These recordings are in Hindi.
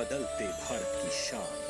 बदलते भारत की शान।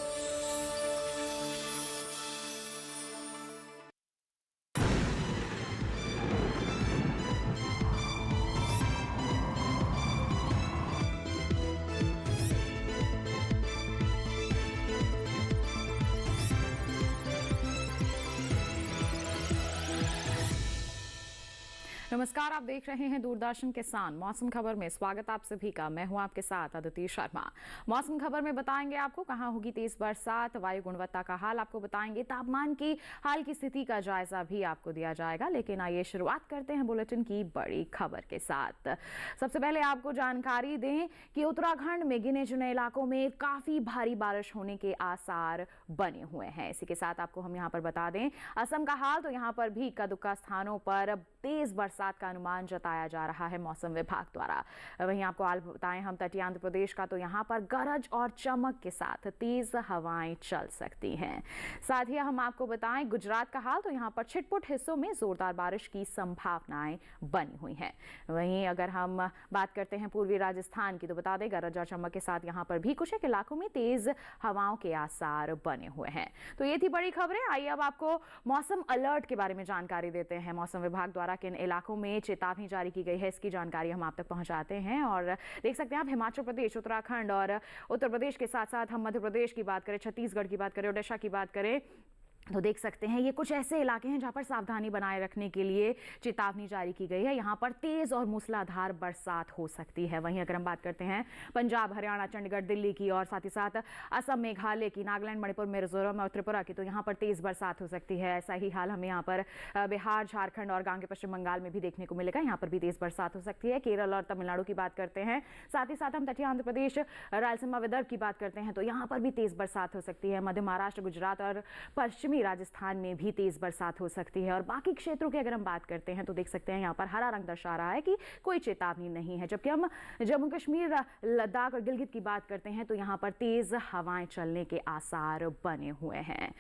नमस्कार, आप देख रहे हैं दूरदर्शन किसान। मौसम खबर में स्वागत आप सभी का। मैं हूं आपके साथ अदिति शर्मा। मौसम खबर में बताएंगे आपको कहां होगी तेज बरसात, वायु गुणवत्ता का हाल आपको बताएंगे, तापमान की हाल की स्थिति का जायजा भी आपको दिया जाएगा। लेकिन आइए शुरुआत करते हैं बुलेटिन की बड़ी खबर के साथ। सबसे पहले आपको जानकारी दें कि उत्तराखंड में गिने चुने इलाकों में काफी भारी बारिश होने के आसार बने हुए हैं। इसी के साथ आपको हम यहाँ पर बता दें असम का हाल, तो यहाँ पर भी इक्का दुक्का स्थानों पर तेज बरसात का अनुमान जताया जा रहा है मौसम विभाग द्वारा। वहीं आपको हाल बताएं हम तटीय आंध्र प्रदेश का, तो यहाँ पर गरज और चमक के साथ तेज हवाएं चल सकती हैं। साथ ही हम आपको बताएं गुजरात का हाल, तो यहाँ पर छिटपुट हिस्सों में जोरदार बारिश की संभावनाएं बनी हुई हैं। वहीं अगर हम बात करते हैं पूर्वी राजस्थान की, तो बता दें गरज और चमक के साथ यहाँ पर भी कुछ एक इलाकों में तेज हवाओं के आसार बने हुए हैं। तो ये थी बड़ी खबरें। आइए अब आपको मौसम अलर्ट के बारे में जानकारी देते हैं। मौसम विभाग द्वारा किन इलाकों में चेतावनी जारी की गई है, इसकी जानकारी हम आप तक पहुंचाते हैं। और देख सकते हैं आप हिमाचल प्रदेश, उत्तराखंड और उत्तर प्रदेश के साथ साथ हम मध्य प्रदेश की बात करें, छत्तीसगढ़ की बात करें, ओडिशा की बात करें, तो देख सकते हैं ये कुछ ऐसे इलाके हैं जहां पर सावधानी बनाए रखने के लिए चेतावनी जारी की गई है। यहां पर तेज और मूसलाधार बरसात हो सकती है। वहीं अगर हम बात करते हैं पंजाब, हरियाणा, चंडीगढ़, दिल्ली की और साथ ही साथ असम, मेघालय की, नागालैंड, मणिपुर, मिजोरम और त्रिपुरा की, तो यहां पर तेज बरसात हो सकती है। ऐसा ही हाल हमें यहाँ पर बिहार, झारखंड और गांगे पश्चिम बंगाल में भी देखने को मिलेगा। यहाँ पर भी तेज बरसात हो सकती है। केरल और तमिलनाडु की बात करते हैं, साथ ही साथ हम तटीय आंध्र प्रदेश, रायलसीमा, विदर्भ की बात करते हैं, तो यहाँ पर भी तेज बरसात हो सकती है। मध्य महाराष्ट्र, गुजरात और पश्चिमी राजस्थान में भी तेज बरसात हो सकती है। और बाकी क्षेत्रों की अगर हम बात करते हैं, तो देख सकते हैं यहाँ पर हरा रंग दर्शा रहा है कि कोई चेतावनी नहीं है। जबकि हम जम्मू कश्मीर, लद्दाख और गिलगित की बात करते हैं, तो यहाँ पर तेज हवाएं चलने के आसार बने हुए हैं।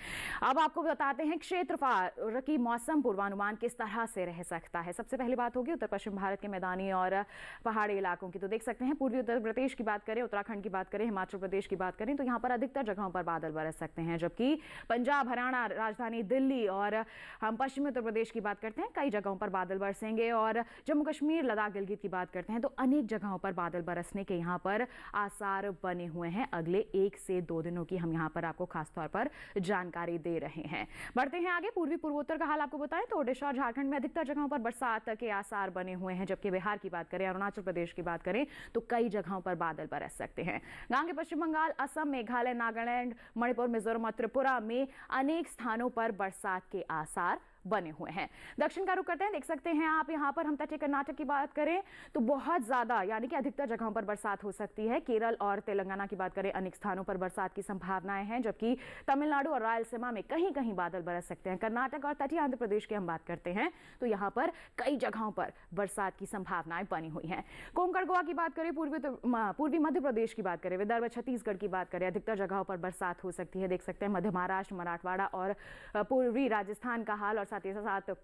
अब आपको बताते हैं क्षेत्रफल की मौसम पूर्वानुमान किस तरह से रह सकता है। सबसे पहली बात होगी उत्तर पश्चिम भारत के मैदानी और पहाड़ी इलाकों की, तो देख सकते हैं पूर्वी उत्तर प्रदेश की बात करें, उत्तराखंड की बात करें, हिमाचल प्रदेश की बात करें, तो यहाँ पर अधिकतर जगहों पर बादल बरस सकते हैं। जबकि पंजाब, हरियाणा, राजधानी दिल्ली और हम पश्चिमी उत्तर प्रदेश की बात करते हैं, कई जगहों पर बादल बरसेंगे। और जम्मू कश्मीर, लद्दाख, गिलगित की बात करते हैं, तो अनेक जगहों पर बादल बरसने के यहाँ पर आसार बने हुए हैं। अगले 1 से 2 दिनों की हम यहाँ पर आपको खासतौर पर जानकारी दे रहे हैं। बढ़ते हैं आगे। पूर्वी पूर्वोत्तर का हाल आपको बताएं, तो ओडिशा और झारखंड में अधिकतर जगहों पर बरसात के आसार बने हुए हैं। जबकि बिहार की बात करें, अरुणाचल प्रदेश की बात करें, तो कई जगहों पर बादल बरस सकते हैं। गांगे पश्चिम बंगाल, असम, मेघालय, नागालैंड, मणिपुर, मिजोरम और त्रिपुरा में अनेक स्थानों पर बरसात के आसार बने हुए हैं। दक्षिण का रुख करते हैं, देख सकते हैं आप यहाँ पर हम तटीय कर्नाटक की बात करें, तो बहुत ज्यादा यानी कि अधिकतर जगहों पर बरसात हो सकती है। केरल और तेलंगाना की बात करें, अनेक स्थानों पर बरसात की संभावनाएं हैं। जबकि तमिलनाडु और रायलसीमा में कहीं कहीं बादल बरस सकते हैं। कर्नाटक और तटीय आंध्र प्रदेश की हम बात करते हैं, तो यहाँ पर कई जगहों पर बरसात की संभावनाएं बनी हुई हैं। कोंकण, गोवा की बात करें, पूर्वी मध्य प्रदेश की बात करें, विदर्भ, छत्तीसगढ़ की बात करें, अधिकतर जगहों पर बरसात हो सकती है। देख सकते हैं मध्य महाराष्ट्र, मराठवाड़ा और पूर्वी राजस्थान का हाल और साथ ही साथ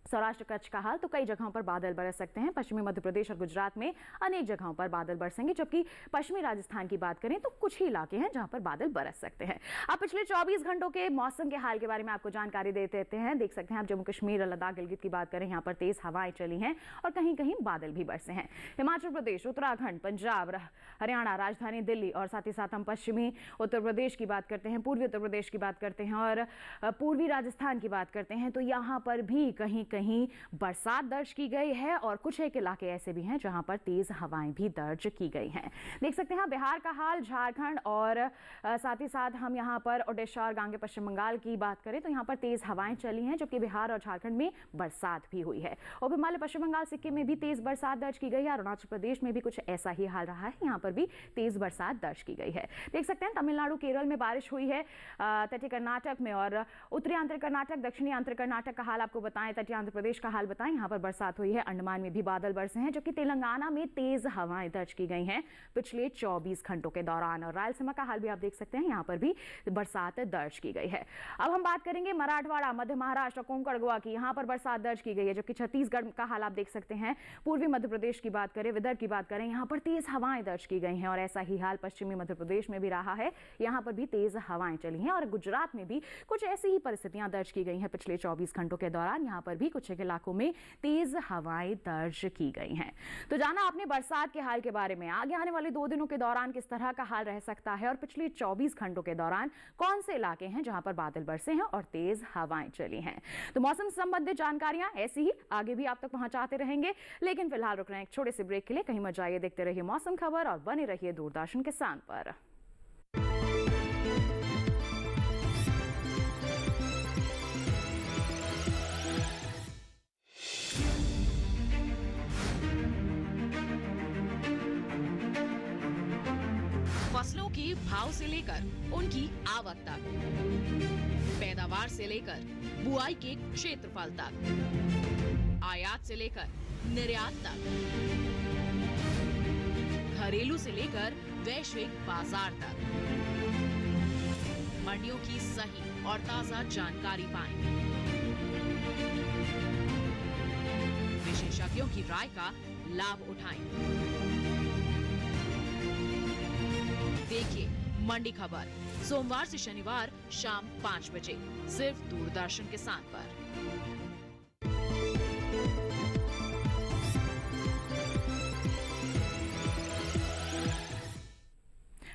सौराष्ट्र, कच्छ का हाल, तो कई जगहों पर बादल बरस सकते हैं। पश्चिमी मध्य प्रदेश और गुजरात में अनेक जगहों पर बादल बरसेंगे। जबकि पश्चिमी राजस्थान की बात करें, तो कुछ ही इलाके हैं जहां पर बादल बरस सकते हैं। अब पिछले 24 घंटों के मौसम के हाल के बारे में आपको जानकारी देते हैं। देख सकते हैं आप जम्मू कश्मीर, लद्दाख, गिलगित की बात करें, यहाँ पर तेज हवाएं चली हैं और कहीं कहीं बादल भी बरसे हैं। हिमाचल प्रदेश, उत्तराखंड, पंजाब, हरियाणा, राजधानी दिल्ली और साथ ही साथ हम पश्चिमी उत्तर प्रदेश की बात करते हैं, पूर्वी उत्तर प्रदेश की बात करते हैं और पूर्वी राजस्थान की बात करते हैं, तो यहाँ पर भी कहीं कहीं बरसात दर्ज की गई है। और कुछ एक इलाके ऐसे भी हैं जहां पर तेज हवाएं भी दर्ज की गई हैं। देख सकते हैं बिहार का हाल, झारखंड और साथ ही साथ हम यहां पर ओडिशा और गांगे पश्चिम बंगाल की बात करें, तो यहां पर तेज हवाएं चली हैं। जबकि बिहार और झारखंड में बरसात भी हुई है। और हिमालय, पश्चिम बंगाल, सिक्किम में भी तेज बरसात दर्ज की गई है। अरुणाचल प्रदेश में भी कुछ ऐसा ही हाल रहा है, यहाँ पर भी तेज बरसात दर्ज की गई है। देख सकते हैं तमिलनाडु, केरल में बारिश हुई है, तटीय कर्नाटक में और उत्तरी आंतरिक कर्नाटक, दक्षिणी आंतरिक कर्नाटक का हाल आपको बताएं, तटीय आंध्र प्रदेश का हाल बताएं, यहाँ पर बरसात हुई है, अंडमान में भी बादल बरसे हैं, जबकि तेलंगाना में तेज हवाएं दर्ज की गई हैं पिछले 24 घंटों के दौरान। और रायलसीमा का हाल भी आप देख सकते हैं, यहाँ पर भी बरसात दर्ज की गई है। अब हम बात करेंगे मराठवाड़ा, मध्य महाराष्ट्र, कोंकण, गोवा की, यहाँ पर बरसात दर्ज की गई है, जबकि छत्तीसगढ़ का हाल आप देख सकते हैं। पूर्वी मध्य प्रदेश की बात करें, विदर्भ की बात करें, यहाँ पर तेज हवाएं दर्ज की गई हैं और ऐसा ही हाल पश्चिमी मध्य प्रदेश में भी रहा है, यहाँ पर भी तेज हवाएं चली हैं। और गुजरात में भी कुछ ऐसी ही परिस्थितियां दर्ज की गई हैं पिछले 24 घंटों के दौरान, यहाँ पर भी कुछ इलाकों में तेज हवाएं दर्ज की गई हैं। तो जाना आपने बरसात के हाल के बारे में। आगे आने वाले 2 दिनों के दौरान किस तरह का हाल रह सकता है और पिछले 24 घंटों के दौरान कौन से इलाके हैं जहां पर बादल बरसे हैं और तेज हवाएं चली हैं। तो मौसम संबंधित जानकारियां ऐसी ही आगे भी आप तक पहुंचाते रहेंगे, लेकिन फिलहाल रुक रहे हैं एक छोटे से ब्रेक के लिए। कहीं मत जाइए, देखते रहिए मौसम खबर और बने रहिए दूरदर्शन किसान पर। फसलों के भाव से लेकर उनकी आवक तक, पैदावार से लेकर बुआई के क्षेत्रफल तक, आयात से लेकर निर्यात तक, घरेलू से लेकर वैश्विक बाजार तक, मंडियों की सही और ताजा जानकारी पाएं। विशेषज्ञों की राय का लाभ उठाएं। देखिए मंडी खबर सोमवार से शनिवार शाम 5 बजे सिर्फ दूरदर्शन किसान पर।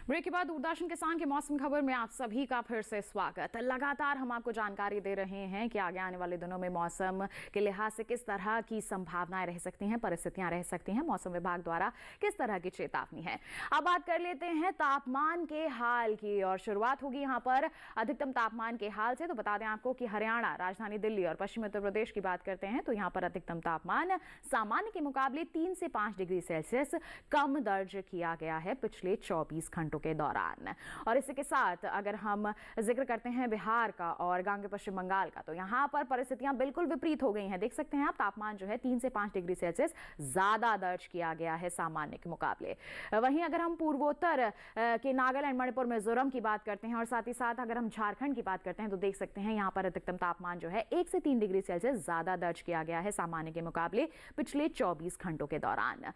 ब्रेक के बाद दूरदर्शन किसान के मौसम खबर में आप सभी का फिर से स्वागत। लगातार हम आपको जानकारी दे रहे हैं कि आगे आने वाले दिनों में मौसम के लिहाज से किस तरह की संभावनाएं रह सकती हैं, परिस्थितियां रह सकती हैं, मौसम विभाग द्वारा किस तरह की चेतावनी है। अब बात कर लेते हैं तापमान के हाल की और शुरुआत होगी यहाँ पर अधिकतम तापमान के हाल से। तो बता दें आपको कि हरियाणा, राजधानी दिल्ली और पश्चिमी उत्तर प्रदेश की बात करते हैं तो यहाँ पर अधिकतम तापमान सामान्य के मुकाबले 3 से 5 डिग्री सेल्सियस कम दर्ज किया गया है पिछले 24 घंटों के दौरान। और इसी के साथ अगर हम जिक्र करते हैं बिहार का और गांगे पश्चिम बंगाल का, तो यहाँ पर परिस्थितियां बिल्कुल विपरीत हो गई हैं। देख सकते हैं आप, तापमान जो है 3 से 5 डिग्री सेल्सियस ज्यादा दर्ज किया गया है सामान्य के मुकाबले। वहीं अगर हम पूर्वोत्तर के नागालैंड, मणिपुर, मिजोरम की बात करते हैं और साथ ही साथ अगर हम झारखंड की बात करते हैं तो देख सकते हैं यहाँ पर अधिकतम तापमान जो है 1 से 3 डिग्री सेल्सियस ज्यादा दर्ज किया गया है सामान्य के मुकाबले पिछले 24 घंटों के दौरान।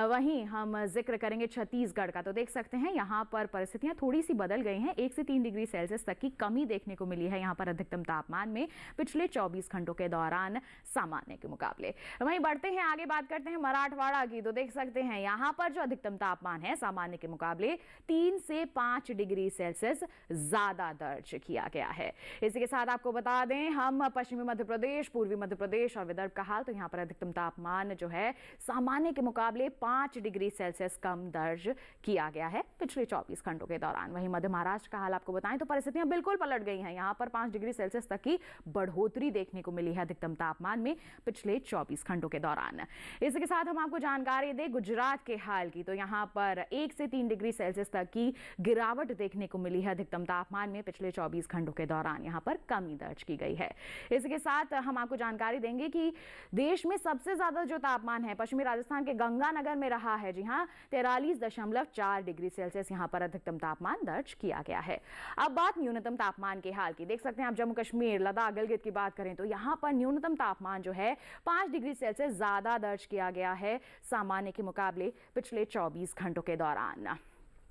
वहीं हम जिक्र करेंगे छत्तीसगढ़ का, तो देख सकते हैं यहाँ पर परिस्थितियां थोड़ी सी बदल गई हैं। 1 से 3 डिग्री सेल्सियस तक की कमी देखने को मिली है यहाँ पर अधिकतम तापमान में पिछले 24 घंटों के दौरान सामान्य के मुकाबले। वहीं बढ़ते हैं आगे, बात करते हैं मराठवाड़ा की, तो देख सकते हैं यहाँ पर जो अधिकतम तापमान है सामान्य के मुकाबले 3 से 5 डिग्री सेल्सियस ज्यादा दर्ज किया गया है। इसी के साथ आपको बता दें हम पश्चिमी मध्य प्रदेश, पूर्वी मध्य प्रदेश और विदर्भ का हाल, तो यहाँ पर अधिकतम तापमान जो है सामान्य के मुकाबले 5 डिग्री सेल्सियस कम दर्ज किया गया है पिछले 24 घंटों के दौरान। वहीं मध्य महाराष्ट्र का हाल आपको बताएं तो परिस्थितियां बिल्कुल पलट गई हैं। यहां पर 5 डिग्री सेल्सियस तक की बढ़ोतरी देखने को मिली है अधिकतम तापमान में पिछले 24 घंटों के दौरान। इसी के साथ हम आपको जानकारी दें गुजरात के हाल की, तो यहां पर 1 से 3 डिग्री सेल्सियस तक की गिरावट देखने को मिली है अधिकतम तापमान में पिछले 24 घंटों के दौरान। यहां पर कमी दर्ज की गई है। इसी के साथ हम आपको जानकारी देंगे कि देश में सबसे ज्यादा जो तापमान है पश्चिमी राजस्थान के गंगानगर में रहा है। जी हां, 43.4 डिग्री सेल्सियस यहां पर अधिकतम तापमान दर्ज किया गया है। अब बात न्यूनतम तापमान के हाल की, देख सकते हैं आप जम्मू कश्मीर, लद्दाख, गिलगित की बात करें तो यहां पर न्यूनतम तापमान जो है 5 डिग्री सेल्सियस ज्यादा दर्ज किया गया है सामान्य के मुकाबले पिछले 24 घंटों के दौरान।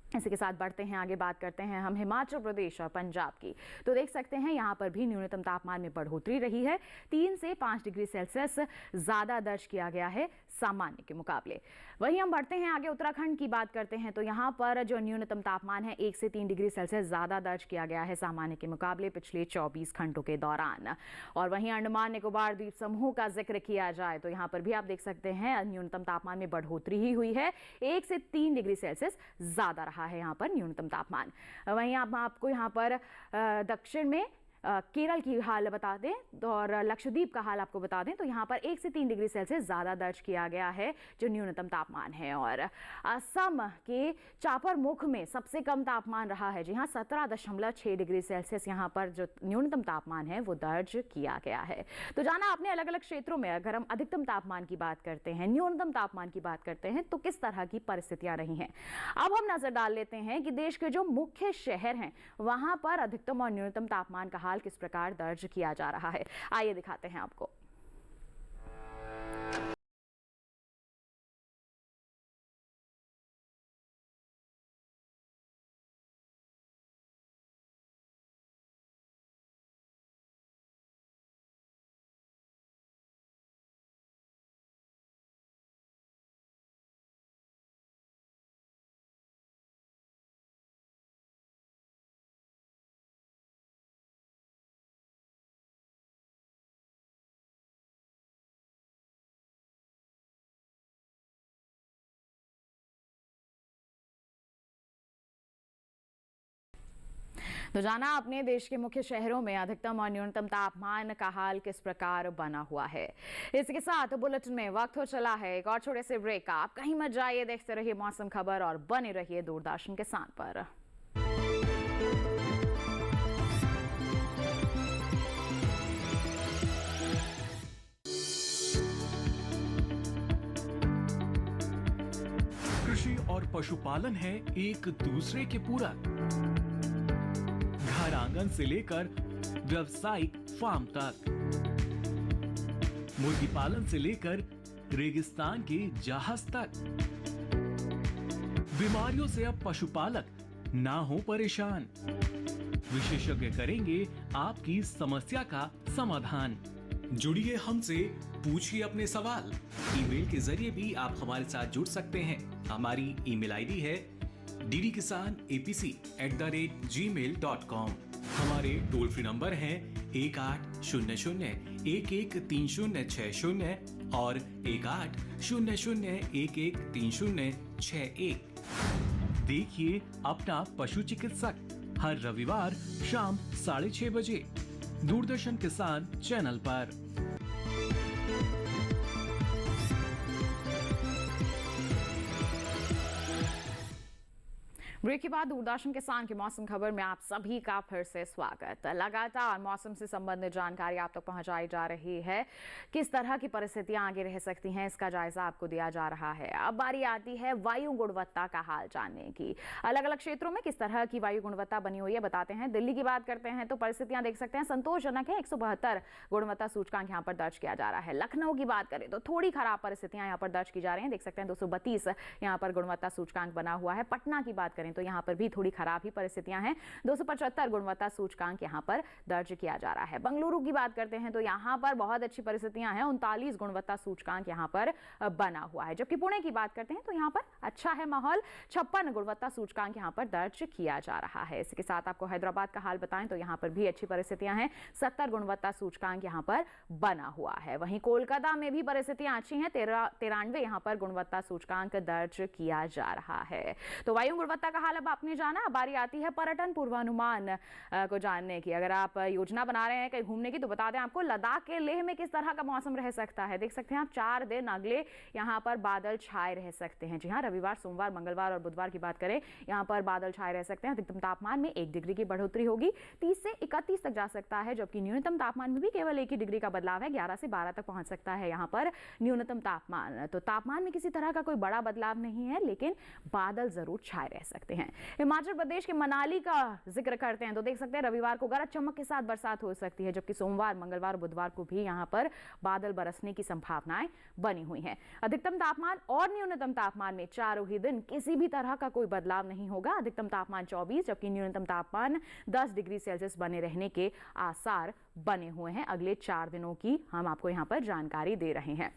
इसी के साथ बढ़ते हैं आगे, बात करते हैं हम हिमाचल प्रदेश और पंजाब की, तो देख सकते हैं यहाँ पर भी न्यूनतम तापमान में बढ़ोतरी रही है। 3 से 5 डिग्री सेल्सियस ज्यादा दर्ज किया गया है सामान्य के मुकाबले। वहीं हम बढ़ते हैं आगे, उत्तराखंड की बात करते हैं तो यहाँ पर जो न्यूनतम तापमान है 1 से 3 डिग्री सेल्सियस ज्यादा दर्ज किया गया है सामान्य के मुकाबले पिछले 24 घंटों के दौरान। और वहीं अंडमान निकोबार द्वीप समूह का जिक्र किया जाए तो यहाँ पर भी आप देख सकते हैं न्यूनतम तापमान में बढ़ोतरी ही हुई है। 1 से 3 डिग्री सेल्सियस ज्यादा रहा है यहाँ पर न्यूनतम तापमान। वहीं आपको यहाँ पर दक्षिण में केरल की हाल बता दें और लक्षद्वीप का हाल आपको बता दें तो यहाँ पर 1 से 3 डिग्री सेल्सियस ज़्यादा दर्ज किया गया है जो न्यूनतम तापमान है। और असम के चापरमुख में सबसे कम तापमान रहा है, जी हाँ 17.6 डिग्री सेल्सियस यहाँ पर जो न्यूनतम तापमान है वो दर्ज किया गया है। तो जाना आपने अलग अलग क्षेत्रों में अगर हम अधिकतम तापमान की बात करते हैं, न्यूनतम तापमान की बात करते हैं तो किस तरह की परिस्थितियां रही हैं। अब हम नजर डाल लेते हैं कि देश के जो मुख्य शहर हैं वहां पर अधिकतम और न्यूनतम तापमान का हाल किस प्रकार दर्ज किया जा रहा है। आइए दिखाते हैं आपको। तो जाना आपने देश के मुख्य शहरों में अधिकतम और न्यूनतम तापमान का हाल किस प्रकार बना हुआ है। इसके साथ बुलेटिन में वक्त हो चला है एक और छोटे से ब्रेक का। आप कहीं मत जाइए, देखते रहिए मौसम खबर और बने रहिए दूरदर्शन किसान पर। कृषि और पशुपालन है एक दूसरे के पूरक। घर आंगन से लेकर व्यावसायिक फार्म तक, मुर्गी पालन से लेकर रेगिस्तान के जहाज तक। बीमारियों से अब पशुपालक ना हो परेशान। विशेषज्ञ करेंगे आपकी समस्या का समाधान। जुड़िए हमसे, पूछिए अपने सवाल। ईमेल के जरिए भी आप हमारे साथ जुड़ सकते हैं। हमारी ईमेल आईडी है ddkisanapc@gmail.com। हमारे टोल फ्री नंबर हैं 1800-113060 और 1800-113061। देखिए अपना पशु चिकित्सक हर रविवार शाम 6:30 बजे दूरदर्शन किसान चैनल पर। ब्रेक के बाद दूरदर्शन किसान की मौसम खबर में आप सभी का फिर से स्वागत। लगातार मौसम से संबंधित जानकारी आप तक पहुंचाई जा रही है। किस तरह की परिस्थितियां आगे रह सकती हैं इसका जायजा आपको दिया जा रहा है। अब बारी आती है वायु गुणवत्ता का हाल जानने की। अलग अलग क्षेत्रों में किस तरह की वायु गुणवत्ता बनी हुई है बताते हैं। दिल्ली की बात करते हैं तो परिस्थितियां देख सकते हैं संतोषजनक है। 172 गुणवत्ता सूचकांक यहाँ पर दर्ज किया जा रहा है। लखनऊ की बात करें तो थोड़ी खराब परिस्थितियां यहाँ पर दर्ज की जा रही हैं। देख सकते हैं 232 यहाँ पर गुणवत्ता सूचकांक बना हुआ है। पटना की बात करें तो यहाँ पर भी थोड़ी खराब ही परिस्थितियां हैं। 275 गुणवत्ता सूचकांक यहाँ पर दर्ज किया जा रहा है। बेंगलुरु की बात करते हैं तो यहाँ पर बहुत अच्छी परिस्थितियां हैं। 39 गुणवत्ता सूचकांक यहाँ पर बना हुआ है। जबकि पुणे की बात करते हैं तो यहाँ पर अच्छा है माहौल। 56 गुणवत्ता सूचकांक यहाँ पर दर्ज किया जा रहा है। इसके साथ आपको हैदराबाद का हाल बताएं तो यहाँ पर भी अच्छी परिस्थितियां हैं। 70 गुणवत्ता सूचकांक यहाँ पर बना हुआ है। वहीं कोलकाता में भी परिस्थितियां अच्छी हैं। 93 यहाँ पर गुणवत्ता सूचकांक दर्ज किया जा रहा है। तो वायु गुणवत्ता का हाल अब आपने जाना। बारी आती है पर्यटन पूर्वानुमान को जानने की। अगर आप योजना बना रहे हैं कहीं घूमने की तो बता दें आपको लद्दाख के लेह में किस तरह का मौसम रह सकता है। देख सकते हैं आप 4 दिन अगले यहाँ पर बादल छाए रह सकते हैं। जी हाँ, रविवार, सोमवार, मंगलवार और बुधवार की बात करें यहाँ पर बादल छाए रह सकते हैं। अधिकतम तापमान में 1 डिग्री की बढ़ोतरी होगी, 30 से 31 तक जा सकता है। जबकि न्यूनतम तापमान में भी केवल 1 ही डिग्री का बदलाव है, 11 से 12 तक पहुंच सकता है यहाँ पर न्यूनतम तापमान। तो तापमान में किसी तरह का कोई बड़ा बदलाव नहीं है, लेकिन बादल जरूर छाए रह सकते हैं। हिमाचल प्रदेश के मनाली का जिक्र करते हैं तो देख सकते हैं रविवार को गरज चमक के साथ बरसात हो सकती है। जबकि सोमवार, मंगलवार, बुधवार को भी यहाँ पर बादल बरसने की संभावनाएं बनी हुई हैं। अधिकतम तापमान और न्यूनतम तापमान में चारों ही दिन किसी भी तरह का कोई बदलाव नहीं होगा। अधिकतम तापमान 24 जबकि न्यूनतम तापमान 10 डिग्री सेल्सियस बने रहने के आसार बने हुए हैं। अगले 4 दिनों की हम आपको यहाँ पर जानकारी दे रहे हैं।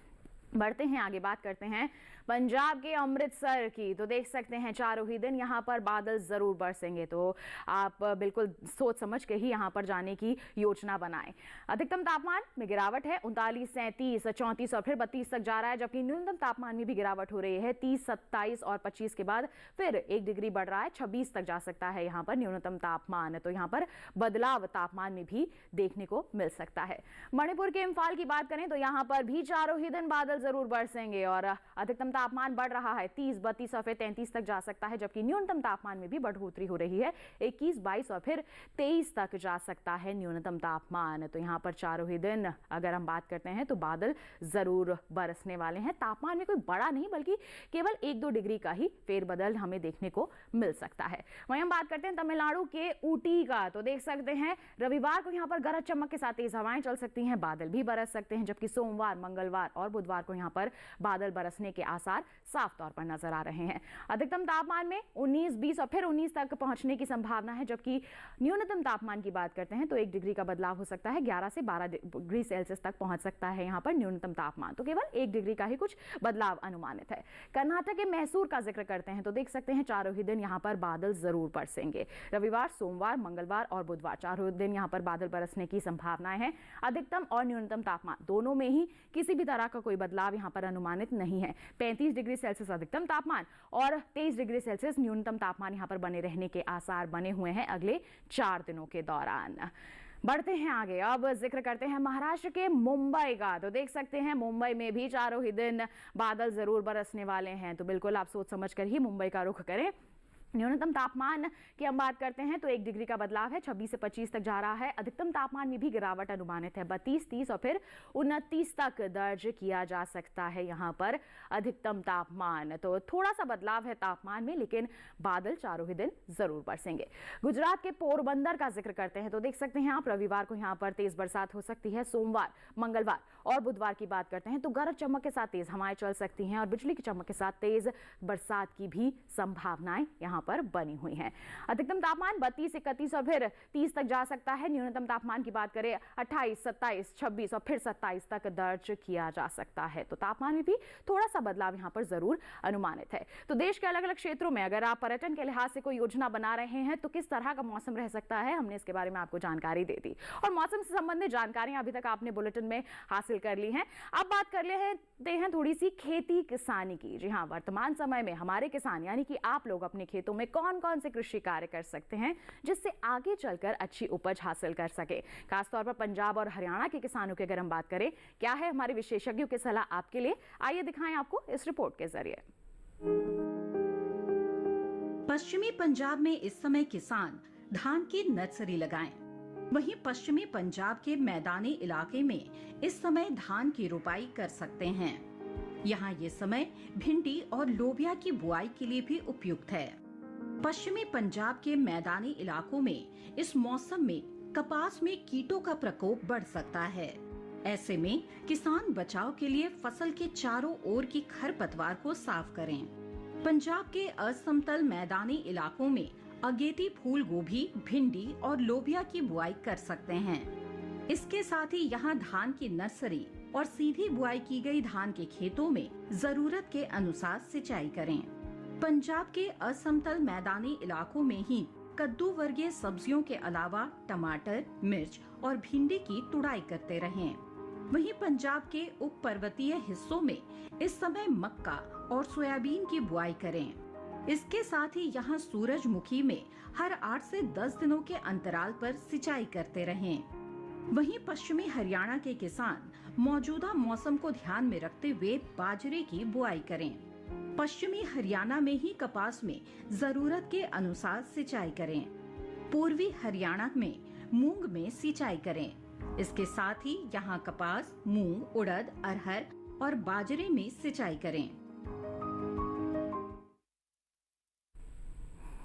बढ़ते हैं आगे, बात करते हैं पंजाब के अमृतसर की। तो देख सकते हैं चारों ही दिन यहाँ पर बादल जरूर बरसेंगे, तो आप बिल्कुल सोच समझ के ही यहाँ पर जाने की योजना बनाएं। अधिकतम तापमान में गिरावट है, 39, 37, 34 और फिर 32 तक जा रहा है, जबकि न्यूनतम तापमान में भी गिरावट हो रही है। 30, 27 और 25 के बाद फिर 1 डिग्री बढ़ रहा है, 26 तक जा सकता है यहाँ पर न्यूनतम तापमान। तो यहाँ पर बदलाव तापमान में भी देखने को मिल सकता है। मणिपुर के इम्फाल की बात करें तो यहाँ पर भी चारों ही दिन बादल जरूर बरसेंगे और अधिकतम तापमान बढ़ रहा है, 30, 32 और फिर 33 तक जा सकता है, जबकि न्यूनतम तापमान में भी बढ़ोतरी हो रही है, 21, 22 और फिर 23 तक जा सकता है न्यूनतम तापमान। तो यहाँ पर चारों ही दिन अगर हम बात करते हैं तो बादल जरूर बरसने वाले हैं। तापमान में कोई बड़ा नहीं बल्कि केवल 1-2 डिग्री का ही फेरबदल हमें देखने को मिल सकता है। वहीं हम बात करते हैं तमिलनाडु के ऊटी का। तो देख सकते हैं रविवार को यहाँ पर गरज चमक के साथ तेज हवाएं चल सकती हैं, बादल भी बरस सकते हैं, जबकि सोमवार, मंगलवार और बुधवार को यहाँ पर बादल बरसने के आसार साफ तौर पर नजर आ रहे हैं। अधिकतम तापमान में 19, 20 और फिर 19 तक पहुंचने की संभावना है, जबकि न्यूनतम तापमान की बात करते हैं तो 1 डिग्री का बदलाव हो सकता है, 11 से 12 डिग्री सेल्सियस तक पहुंच सकता है यहाँ पर न्यूनतम तापमान। तो केवल 1 डिग्री का ही कुछ बदलाव अनुमानित है। कर्नाटक के मैसूर का जिक्र करते हैं तो देख सकते हैं चारों ही दिन यहाँ पर बादल जरूर बरसेंगे। रविवार, सोमवार, मंगलवार और बुधवार चारों दिन यहाँ पर बादल बरसने की संभावनाएं हैं। अधिकतम और न्यूनतम तापमान दोनों में ही किसी भी तरह का कोई बदलाव यहाँ पर अनुमानित नहीं है। 35 डिग्री सेल्सियस अधिकतम तापमान और 23 डिग्री सेल्सियस न्यूनतम तापमान यहाँ पर बने रहने के आसार बने हुए हैं अगले 4 दिनों के दौरान। बढ़ते हैं आगे, अब जिक्र करते हैं महाराष्ट्र के मुंबई का। तो देख सकते हैं मुंबई में भी चारों ही दिन बादल जरूर बरसने वाले हैं, तो बिल्कुल आप सोच समझ कर ही मुंबई का रुख करें। न्यूनतम तापमान की हम बात करते हैं तो 1 डिग्री का बदलाव है, 26 से 25 तक जा रहा है। अधिकतम तापमान में भी गिरावट अनुमानित है, 32, 30 और फिर 29 तक दर्ज किया जा सकता है यहाँ पर अधिकतम तापमान। तो थोड़ा सा बदलाव है तापमान में, लेकिन बादल चारों ही दिन जरूर बरसेंगे। गुजरात के पोरबंदर का जिक्र करते हैं तो देख सकते हैं आप रविवार को यहाँ पर तेज बरसात हो सकती है। सोमवार, मंगलवार और बुधवार की बात करते हैं तो गरज चमक के साथ तेज हवाएं चल सकती हैं और बिजली की चमक के साथ तेज बरसात की भी संभावनाएं यहाँ पर बनी हुई हैं। अधिकतम तापमान 32, 31 और फिर 30 तक जा सकता है। न्यूनतम तापमान की बात करें 28, 27, 26 और फिर 27 तक दर्ज किया जा सकता है। तो तापमान में भी थोड़ा सा बदलाव यहाँ पर जरूर अनुमानित है। तो देश के अलग अलग क्षेत्रों में अगर आप पर्यटन के लिहाज से कोई योजना बना रहे हैं तो किस तरह का मौसम रह सकता है, हमने इसके बारे में आपको जानकारी दे दी और मौसम से संबंधित जानकारियां अभी तक आपने बुलेटिन में हासिल कर ली हैं। अब बात कर लेते हैं थोड़ी सी खेती किसानी की। जी हाँ, वर्तमान समय में हमारे किसान यानी कि आप लोग अपने खेतों में कौन कौन से कृषि कार्य कर सकते हैं जिससे आगे चलकर अच्छी उपज हासिल कर सके। खासतौर पर पंजाब और हरियाणा के किसानों की अगर हम बात करें, क्या है हमारे विशेषज्ञों की सलाह आपके लिए, आइए दिखाएं आपको इस रिपोर्ट के जरिए। पश्चिमी पंजाब में इस समय किसान धान की नर्सरी लगाएं। वहीं पश्चिमी पंजाब के मैदानी इलाके में इस समय धान की रुपाई कर सकते हैं। यहाँ ये समय भिंडी और लोबिया की बुआई के लिए भी उपयुक्त है। पश्चिमी पंजाब के मैदानी इलाकों में इस मौसम में कपास में कीटों का प्रकोप बढ़ सकता है। ऐसे में किसान बचाव के लिए फसल के चारों ओर की खरपतवार को साफ करें। पंजाब के असमतल मैदानी इलाकों में अगेती फूल गोभी, भिंडी और लोबिया की बुआई कर सकते हैं। इसके साथ ही यहाँ धान की नर्सरी और सीधी बुआई की गई धान के खेतों में जरूरत के अनुसार सिंचाई करें। पंजाब के असमतल मैदानी इलाकों में ही कद्दू वर्गीय सब्जियों के अलावा टमाटर, मिर्च और भिंडी की तुड़ाई करते रहें। वहीं पंजाब के उप पर्वतीय हिस्सों में इस समय मक्का और सोयाबीन की बुआई करें। इसके साथ ही यहाँ सूरजमुखी में हर 8 से 10 दिनों के अंतराल पर सिंचाई करते रहें। वहीं पश्चिमी हरियाणा के किसान मौजूदा मौसम को ध्यान में रखते हुए बाजरे की बुआई करें। पश्चिमी हरियाणा में ही कपास में जरूरत के अनुसार सिंचाई करें। पूर्वी हरियाणा में मूंग में सिंचाई करें। इसके साथ ही यहाँ कपास, मूंग, उड़द, अरहर और बाजरे में सिंचाई करें।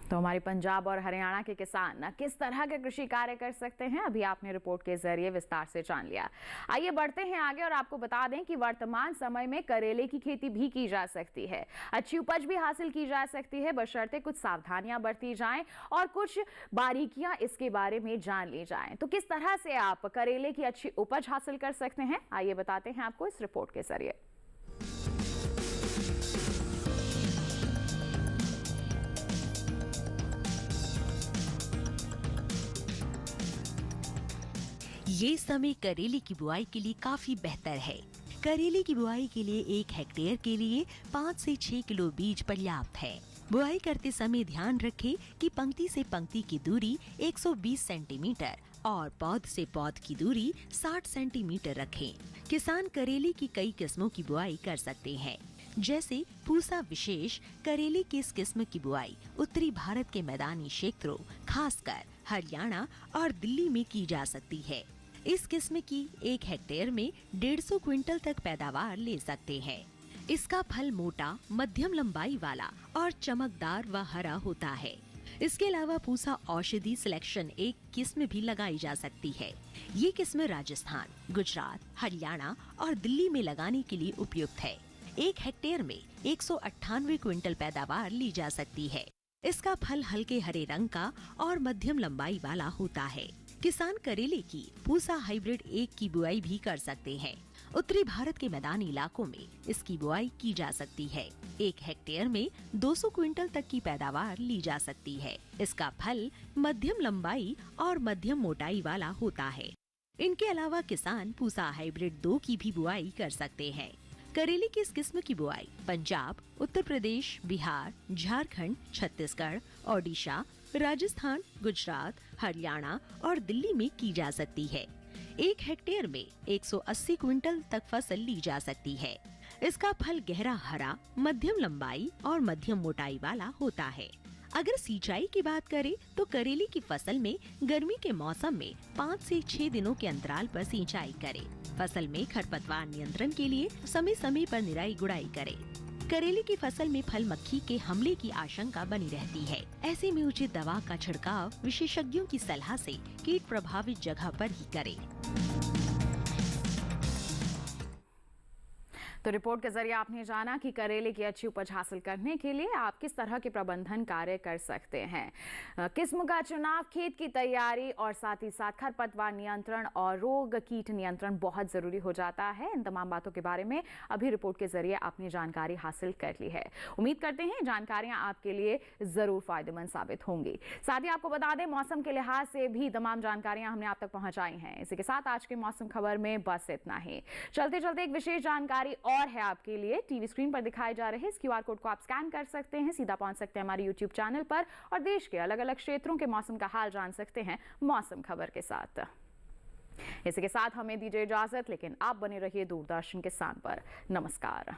तो हमारे पंजाब और हरियाणा के किसान किस तरह के कृषि कार्य कर सकते हैं, अभी आपने रिपोर्ट के जरिए विस्तार से जान लिया। आइए बढ़ते हैं आगे और आपको बता दें कि वर्तमान समय में करेले की खेती भी की जा सकती है। अच्छी उपज भी हासिल की जा सकती है, बशर्ते कुछ सावधानियां बरती जाएं और कुछ बारीकियां इसके बारे में जान ली जाएं। तो किस तरह से आप करेले की अच्छी उपज हासिल कर सकते हैं, आइए बताते हैं आपको इस रिपोर्ट के जरिए। ये समय करेले की बुआई के लिए काफी बेहतर है। करेले की बुआई के लिए 1 हेक्टेयर के लिए 5 से 6 किलो बीज पर्याप्त है। बुआई करते समय ध्यान रखें कि पंक्ति से पंक्ति की दूरी 120 सेंटीमीटर और पौध से पौध की दूरी 60 सेंटीमीटर रखें। किसान करेले की कई किस्मों की बुआई कर सकते हैं, जैसे पूसा विशेष करेले की इस किस्म की बुआई उत्तरी भारत के मैदानी क्षेत्रों, खासकर हरियाणा और दिल्ली में की जा सकती है। इस किस्म की 1 हेक्टेयर में 150 क्विंटल तक पैदावार ले सकते हैं। इसका फल मोटा, मध्यम लंबाई वाला और चमकदार व हरा होता है। इसके अलावा पूसा औषधि सिलेक्शन 1 किस्म भी लगाई जा सकती है। ये किस्म राजस्थान, गुजरात, हरियाणा और दिल्ली में लगाने के लिए उपयुक्त है। 1 हेक्टेयर में 198 क्विंटल पैदावार ली जा सकती है। इसका फल हल्के हरे रंग का और मध्यम लंबाई वाला होता है। किसान करेले की पूसा हाइब्रिड 1 की बुआई भी कर सकते हैं। उत्तरी भारत के मैदानी इलाकों में इसकी बुआई की जा सकती है। 1 हेक्टेयर में 200 क्विंटल तक की पैदावार ली जा सकती है। इसका फल मध्यम लंबाई और मध्यम मोटाई वाला होता है। इनके अलावा किसान पूसा हाइब्रिड 2 की भी बुआई कर सकते हैं। करेले की इस किस्म की बुआई पंजाब, उत्तर प्रदेश, बिहार, झारखंड, छत्तीसगढ़, ओडिशा, राजस्थान, गुजरात, हरियाणा और दिल्ली में की जा सकती है। 1 हेक्टेयर में 180 क्विंटल तक फसल ली जा सकती है। इसका फल गहरा हरा, मध्यम लंबाई और मध्यम मोटाई वाला होता है। अगर सिंचाई की बात करें तो करेले की फसल में गर्मी के मौसम में 5 से 6 दिनों के अंतराल पर सिंचाई करें। फसल में खरपतवार नियंत्रण के लिए समय समय पर निराई गुड़ाई करें। करेले की फसल में फल मक्खी के हमले की आशंका बनी रहती है। ऐसे में उचित दवा का छिड़काव विशेषज्ञों की सलाह से कीट प्रभावित जगह पर ही करें। तो रिपोर्ट के जरिए आपने जाना कि करेले की अच्छी उपज हासिल करने के लिए आप किस तरह के प्रबंधन कार्य कर सकते हैं। किस्म का चुनाव, खेत की तैयारी और साथ ही साथ खरपतवार नियंत्रण और रोग कीट नियंत्रण बहुत जरूरी हो जाता है। इन तमाम बातों के बारे में अभी रिपोर्ट के जरिए आपने जानकारी हासिल कर ली है। उम्मीद करते हैं जानकारियां आपके लिए जरूर फायदेमंद साबित होंगी। साथ ही आपको बता दें मौसम के लिहाज से भी तमाम जानकारियां हमने आप तक पहुंचाई हैं। इसी के साथ आज के मौसम खबर में बस इतना ही। चलते चलते एक विशेष जानकारी और है आपके लिए। टीवी स्क्रीन पर दिखाए जा रहे इस क्यूआर कोड को आप स्कैन कर सकते हैं, सीधा पहुंच सकते हैं हमारे यूट्यूब चैनल पर और देश के अलग अलग क्षेत्रों के मौसम का हाल जान सकते हैं मौसम खबर के साथ। इसी के साथ हमें दीजिए इजाजत, लेकिन आप बने रहिए दूरदर्शन किसान पर। नमस्कार।